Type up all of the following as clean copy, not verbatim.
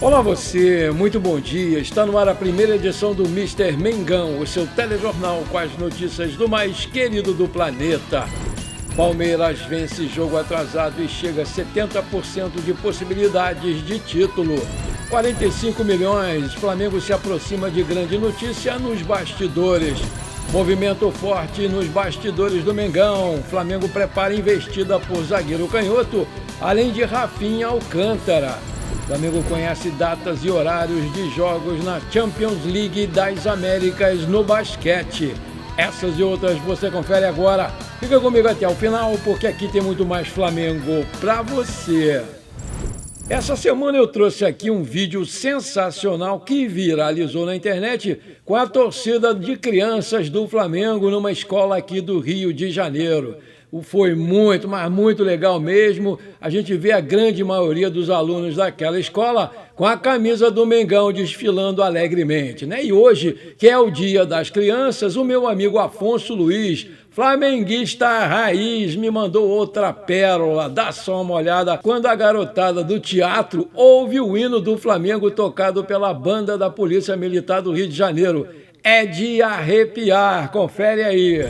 Olá você, muito bom dia. Está no ar a primeira edição do Mister Mengão, o seu telejornal com as notícias do mais querido do planeta. Palmeiras vence jogo atrasado e chega a 70% de possibilidades de título. 45 milhões, Flamengo se aproxima de grande notícia nos bastidores. Movimento forte nos bastidores do Mengão. Flamengo prepara investida por zagueiro canhoto, além de Rafinha Alcântara. Flamengo conhece datas e horários de jogos na Champions League das Américas no basquete. Essas e outras você confere agora. Fica comigo até o final, porque aqui tem muito mais Flamengo pra você. Essa semana eu trouxe aqui um vídeo sensacional que viralizou na internet com a torcida de crianças do Flamengo numa escola aqui do Rio de Janeiro. Foi muito, mas muito legal mesmo. A gente vê a grande maioria dos alunos daquela escola com a camisa do Mengão desfilando alegremente, né? E hoje, que é o Dia das Crianças, o meu amigo Afonso Luiz, flamenguista raiz, me mandou outra pérola. Dá só uma olhada quando a garotada do teatro ouve o hino do Flamengo tocado pela banda da Polícia Militar do Rio de Janeiro. É de arrepiar, confere aí.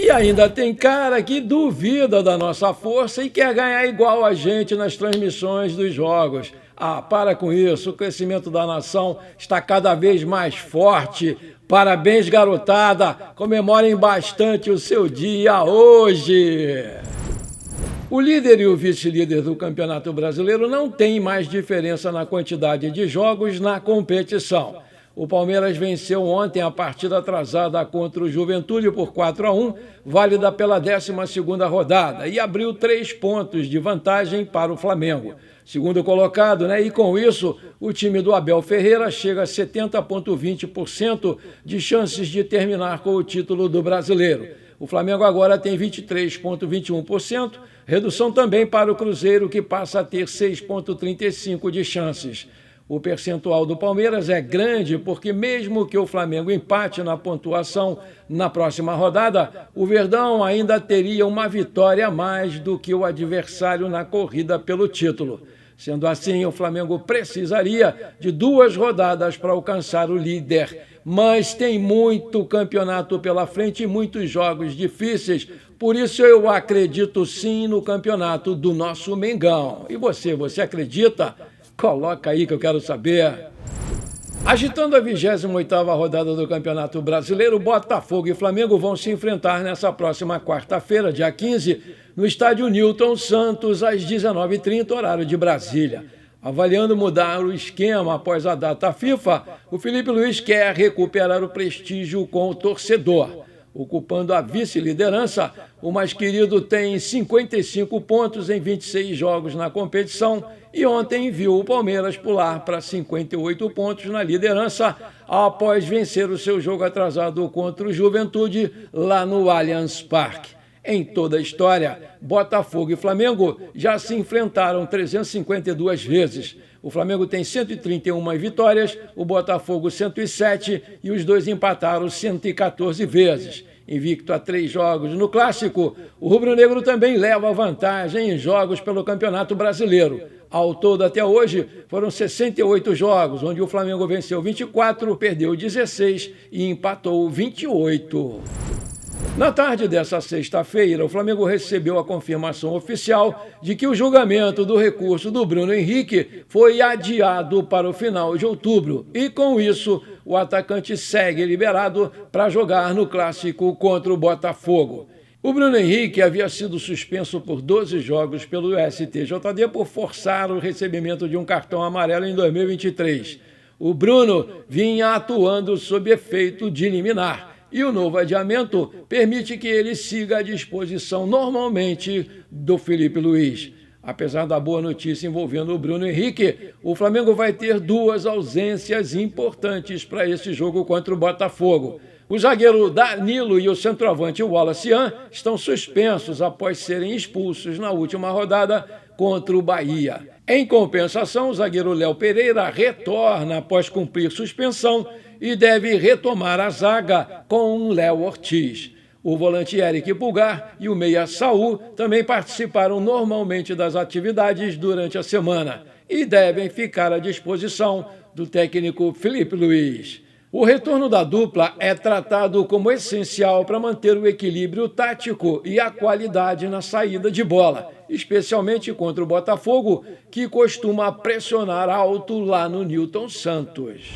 E ainda tem cara que duvida da nossa força e quer ganhar igual a gente nas transmissões dos jogos. Ah, para com isso, o crescimento da nação está cada vez mais forte. Parabéns, garotada, comemorem bastante o seu dia hoje. O líder e o vice-líder do Campeonato Brasileiro não têm mais diferença na quantidade de jogos na competição. O Palmeiras venceu ontem a partida atrasada contra o Juventude por 4-1, válida pela 12ª rodada, e abriu 3 pontos de vantagem para o Flamengo. Segundo colocado, né? E com isso, o time do Abel Ferreira chega a 70,20% de chances de terminar com o título do Brasileiro. O Flamengo agora tem 23,21%, redução também para o Cruzeiro, que passa a ter 6,35% de chances. O percentual do Palmeiras é grande porque mesmo que o Flamengo empate na pontuação na próxima rodada, o Verdão ainda teria uma vitória a mais do que o adversário na corrida pelo título. Sendo assim, o Flamengo precisaria de 2 rodadas para alcançar o líder. Mas tem muito campeonato pela frente e muitos jogos difíceis, por isso eu acredito sim no campeonato do nosso Mengão. E você acredita? Coloca aí que eu quero saber. Agitando a 28ª rodada do Campeonato Brasileiro, Botafogo e Flamengo vão se enfrentar nessa próxima quarta-feira, dia 15, no estádio Newton Santos, às 19h30, horário de Brasília. Avaliando mudar o esquema após a data FIFA, o Felipe Luiz quer recuperar o prestígio com o torcedor. Ocupando a vice-liderança, o mais querido tem 55 pontos em 26 jogos na competição e ontem viu o Palmeiras pular para 58 pontos na liderança após vencer o seu jogo atrasado contra o Juventude lá no Allianz Parque. Em toda a história, Botafogo e Flamengo já se enfrentaram 352 vezes. O Flamengo tem 131 vitórias, o Botafogo 107 e os dois empataram 114 vezes. Invicto a 3 jogos no Clássico, o rubro-negro também leva vantagem em jogos pelo Campeonato Brasileiro. Ao todo, até hoje, foram 68 jogos, onde o Flamengo venceu 24, perdeu 16 e empatou 28. Na tarde dessa sexta-feira, o Flamengo recebeu a confirmação oficial de que o julgamento do recurso do Bruno Henrique foi adiado para o final de outubro. E, com isso, o atacante segue liberado para jogar no Clássico contra o Botafogo. O Bruno Henrique havia sido suspenso por 12 jogos pelo STJD por forçar o recebimento de um cartão amarelo em 2023. O Bruno vinha atuando sob efeito de liminar. E o novo adiamento permite que ele siga à disposição normalmente do Felipe Luiz. Apesar da boa notícia envolvendo o Bruno Henrique, o Flamengo vai ter duas ausências importantes para esse jogo contra o Botafogo. O zagueiro Danilo e o centroavante Wallace estão suspensos após serem expulsos na última rodada contra o Bahia. Em compensação, o zagueiro Léo Pereira retorna após cumprir suspensão e deve retomar a zaga com o Léo Ortiz. O volante Eric Pulgar e o meia Saul também participaram normalmente das atividades durante a semana e devem ficar à disposição do técnico Felipe Luiz. O retorno da dupla é tratado como essencial para manter o equilíbrio tático e a qualidade na saída de bola, especialmente contra o Botafogo, que costuma pressionar alto lá no Newton Santos.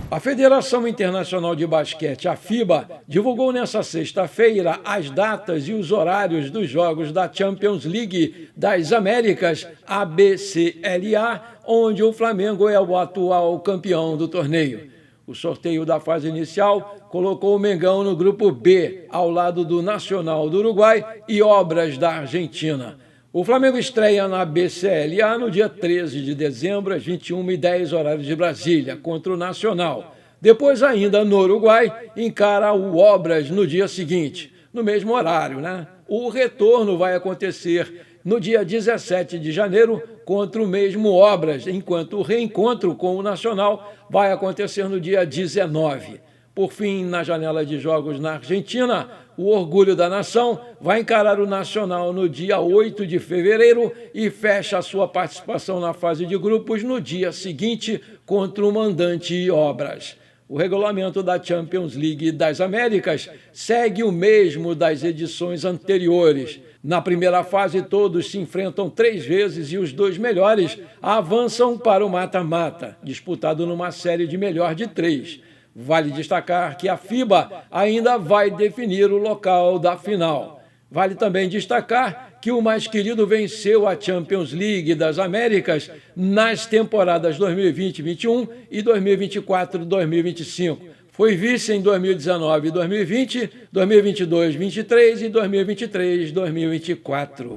A Federação Internacional de Basquete, a FIBA, divulgou nesta sexta-feira as datas e os horários dos jogos da Champions League das Américas, ABCLA, onde o Flamengo é o atual campeão do torneio. O sorteio da fase inicial colocou o Mengão no grupo B, ao lado do Nacional do Uruguai e Obras da Argentina. O Flamengo estreia na BCLA no dia 13 de dezembro, às 21h10, horário de Brasília, contra o Nacional. Depois, ainda no Uruguai, encara o Obras no dia seguinte, no mesmo horário, né? O retorno vai acontecer no dia 17 de janeiro contra o mesmo Obras, enquanto o reencontro com o Nacional vai acontecer no dia 19. Por fim, na janela de jogos na Argentina, o Orgulho da Nação vai encarar o Nacional no dia 8 de fevereiro e fecha a sua participação na fase de grupos no dia seguinte contra o mandante Obras. O regulamento da Champions League das Américas segue o mesmo das edições anteriores. Na primeira fase, todos se enfrentam 3 vezes e os 2 melhores avançam para o mata-mata, disputado numa série de melhor de 3. Vale destacar que a FIBA ainda vai definir o local da final. Vale também destacar que o mais querido venceu a Champions League das Américas nas temporadas 2020-21 e 2024-2025. Foi vice em 2019 e 2020, 2022-23 e 2023-2024.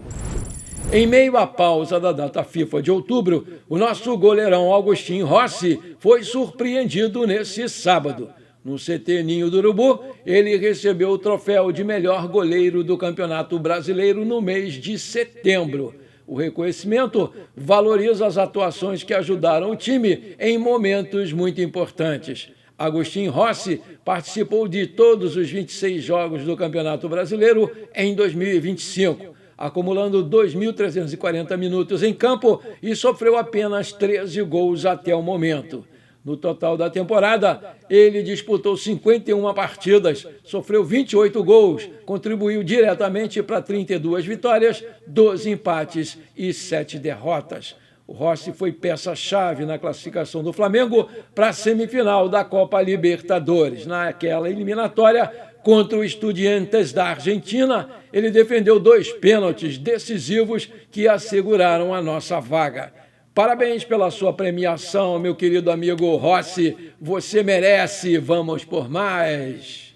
Em meio à pausa da data FIFA de outubro, o nosso goleirão Agostinho Rossi foi surpreendido nesse sábado. No CT Ninho do Urubu, ele recebeu o troféu de melhor goleiro do Campeonato Brasileiro no mês de setembro. O reconhecimento valoriza as atuações que ajudaram o time em momentos muito importantes. Agostinho Rossi participou de todos os 26 jogos do Campeonato Brasileiro em 2025. Acumulando 2.340 minutos em campo e sofreu apenas 13 gols até o momento. No total da temporada, ele disputou 51 partidas, sofreu 28 gols, contribuiu diretamente para 32 vitórias, 12 empates e 7 derrotas. O Rossi foi peça-chave na classificação do Flamengo para a semifinal da Copa Libertadores. Naquela eliminatória, contra o Estudiantes da Argentina, ele defendeu 2 pênaltis decisivos que asseguraram a nossa vaga. Parabéns pela sua premiação, meu querido amigo Rossi. Você merece, vamos por mais.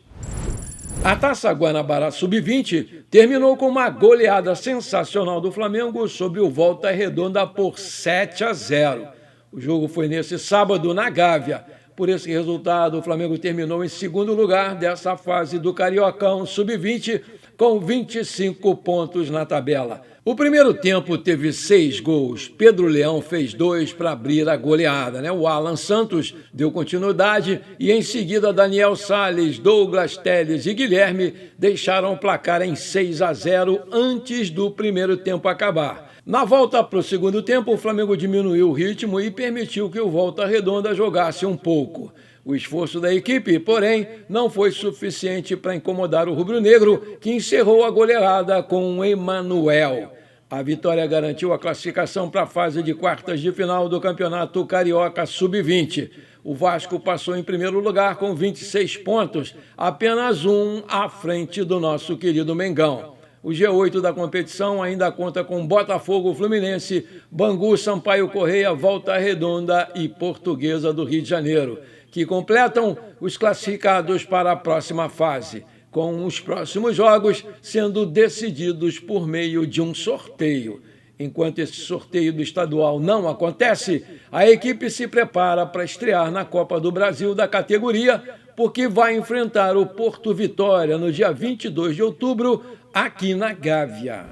A Taça Guanabara Sub-20 terminou com uma goleada sensacional do Flamengo sobre o Volta Redonda por 7-0. O jogo foi nesse sábado na Gávea. Por esse resultado, o Flamengo terminou em segundo lugar dessa fase do Cariocão Sub-20 com 25 pontos na tabela. O primeiro tempo teve 6 gols. Pedro Leão fez 2 para abrir a goleada, né? O Alan Santos deu continuidade e em seguida Daniel Salles, Douglas Telles e Guilherme deixaram o placar em 6-0 antes do primeiro tempo acabar. Na volta para o segundo tempo, o Flamengo diminuiu o ritmo e permitiu que o Volta Redonda jogasse um pouco. O esforço da equipe, porém, não foi suficiente para incomodar o rubro-negro, que encerrou a goleada com o Emanuel. A vitória garantiu a classificação para a fase de quartas de final do Campeonato Carioca Sub-20. O Vasco passou em primeiro lugar com 26 pontos, apenas 1 à frente do nosso querido Mengão. O G8 da competição ainda conta com Botafogo, Fluminense, Bangu, Sampaio Corrêa, Volta Redonda e Portuguesa do Rio de Janeiro, que completam os classificados para a próxima fase, com os próximos jogos sendo decididos por meio de um sorteio. Enquanto esse sorteio do estadual não acontece, a equipe se prepara para estrear na Copa do Brasil da categoria, porque vai enfrentar o Porto Vitória no dia 22 de outubro, aqui na Gávea.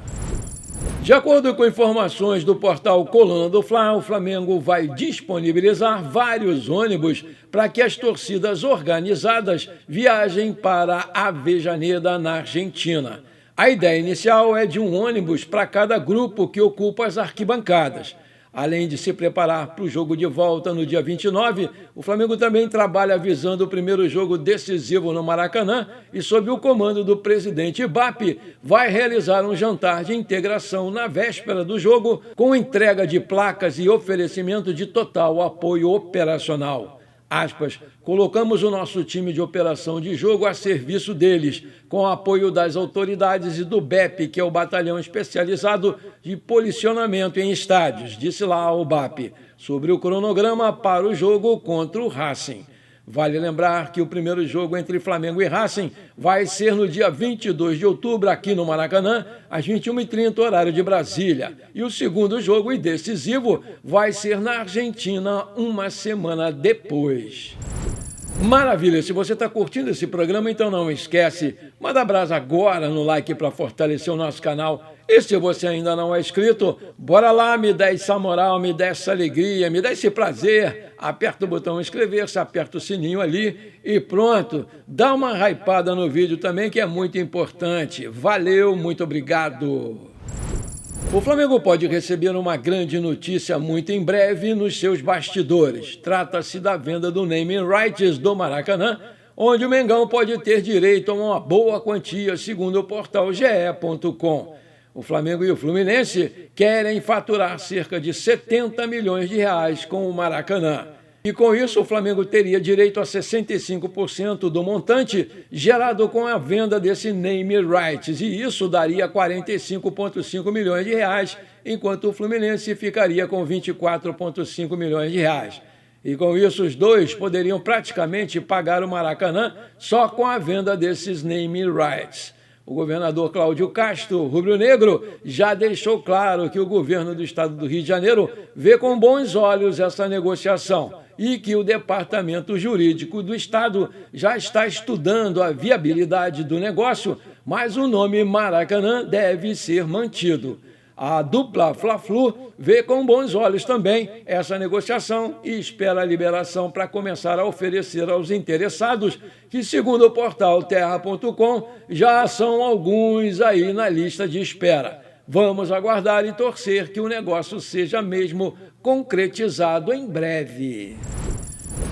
De acordo com informações do portal Coluna do Fla, o Flamengo vai disponibilizar vários ônibus para que as torcidas organizadas viajem para Avejaneda, na Argentina. A ideia inicial é de um ônibus para cada grupo que ocupa as arquibancadas. Além de se preparar para o jogo de volta no dia 29, o Flamengo também trabalha visando o primeiro jogo decisivo no Maracanã e, sob o comando do presidente Ibape, vai realizar um jantar de integração na véspera do jogo, com entrega de placas e oferecimento de total apoio operacional. Aspas, colocamos o nosso time de operação de jogo a serviço deles, com o apoio das autoridades e do BEP, que é o Batalhão Especializado de Policionamento em Estádios, disse lá o BAP, sobre o cronograma para o jogo contra o Racing. Vale lembrar que o primeiro jogo entre Flamengo e Racing vai ser no dia 22 de outubro, aqui no Maracanã, às 21h30, horário de Brasília. E o segundo jogo, e decisivo, vai ser na Argentina, uma semana depois. Maravilha! Se você está curtindo esse programa, então não esquece, manda brasa agora no like para fortalecer o nosso canal. E se você ainda não é inscrito, bora lá, me dá essa moral, me dá essa alegria, me dá esse prazer. Aperta o botão inscrever-se, aperta o sininho ali e pronto. Dá uma hypada no vídeo também, que é muito importante. Valeu, muito obrigado! O Flamengo pode receber uma grande notícia muito em breve nos seus bastidores. Trata-se da venda do naming rights do Maracanã, onde o Mengão pode ter direito a uma boa quantia, segundo o portal ge.com. O Flamengo e o Fluminense querem faturar cerca de 70 milhões de reais com o Maracanã. E com isso, o Flamengo teria direito a 65% do montante gerado com a venda desse name rights, e isso daria 45,5 milhões de reais, enquanto o Fluminense ficaria com 24,5 milhões de reais. E com isso, os dois poderiam praticamente pagar o Maracanã só com a venda desses name rights. O governador Cláudio Castro, rubro-negro, já deixou claro que o governo do estado do Rio de Janeiro vê com bons olhos essa negociação e que o departamento jurídico do estado já está estudando a viabilidade do negócio, mas o nome Maracanã deve ser mantido. A dupla Fla-Flu vê com bons olhos também essa negociação e espera a liberação para começar a oferecer aos interessados, que, segundo o portal terra.com, já são alguns aí na lista de espera. Vamos aguardar e torcer que o negócio seja mesmo concretizado em breve.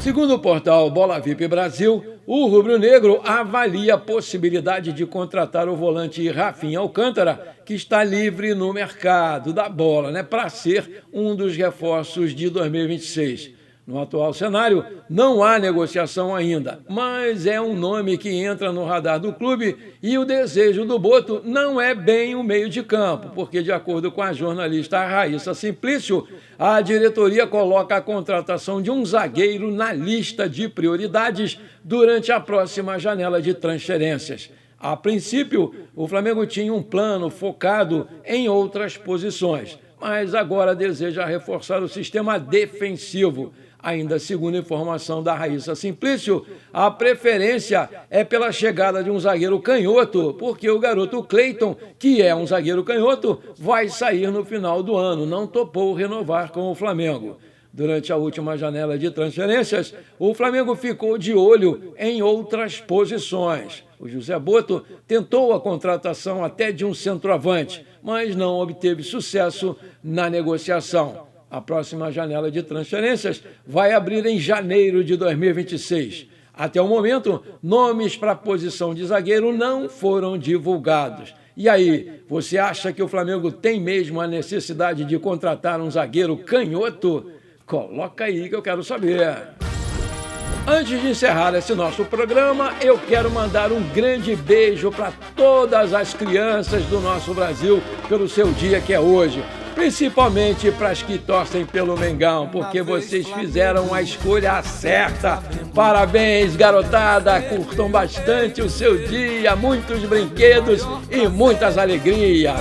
Segundo o portal Bola VIP Brasil, o rubro-negro avalia a possibilidade de contratar o volante Rafinha Alcântara, que está livre no mercado da bola, para ser um dos reforços de 2026. No atual cenário, não há negociação ainda, mas é um nome que entra no radar do clube e o desejo do Boto não é bem o meio de campo, porque, de acordo com a jornalista Raíssa Simplício, a diretoria coloca a contratação de um zagueiro na lista de prioridades durante a próxima janela de transferências. A princípio, o Flamengo tinha um plano focado em outras posições, mas agora deseja reforçar o sistema defensivo. Ainda segundo informação da Raíssa Simplício, a preferência é pela chegada de um zagueiro canhoto, porque o garoto Cleiton, que é um zagueiro canhoto, vai sair no final do ano, não topou renovar com o Flamengo. Durante a última janela de transferências, o Flamengo ficou de olho em outras posições. O José Boto tentou a contratação até de um centroavante, mas não obteve sucesso na negociação. A próxima janela de transferências vai abrir em janeiro de 2026. Até o momento, nomes para a posição de zagueiro não foram divulgados. E aí, você acha que o Flamengo tem mesmo a necessidade de contratar um zagueiro canhoto? Coloca aí que eu quero saber. Antes de encerrar esse nosso programa, eu quero mandar um grande beijo para todas as crianças do nosso Brasil pelo seu dia que é hoje. Principalmente para as que torcem pelo Mengão, porque vocês fizeram a escolha certa. Parabéns, garotada, curtam bastante o seu dia, muitos brinquedos e muitas alegrias.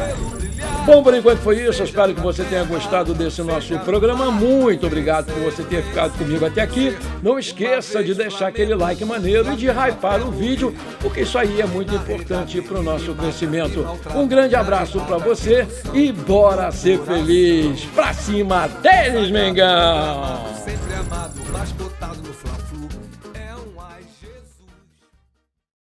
Bom, por enquanto foi isso. Eu espero que você tenha gostado desse nosso programa. Muito obrigado por você ter ficado comigo até aqui. Não esqueça de deixar aquele like maneiro e de hypar o vídeo, porque isso aí é muito importante para o nosso crescimento. Um grande abraço para você e bora ser feliz. Pra cima deles, Mengão! Sempre amado, mas botado no Fla-Flu.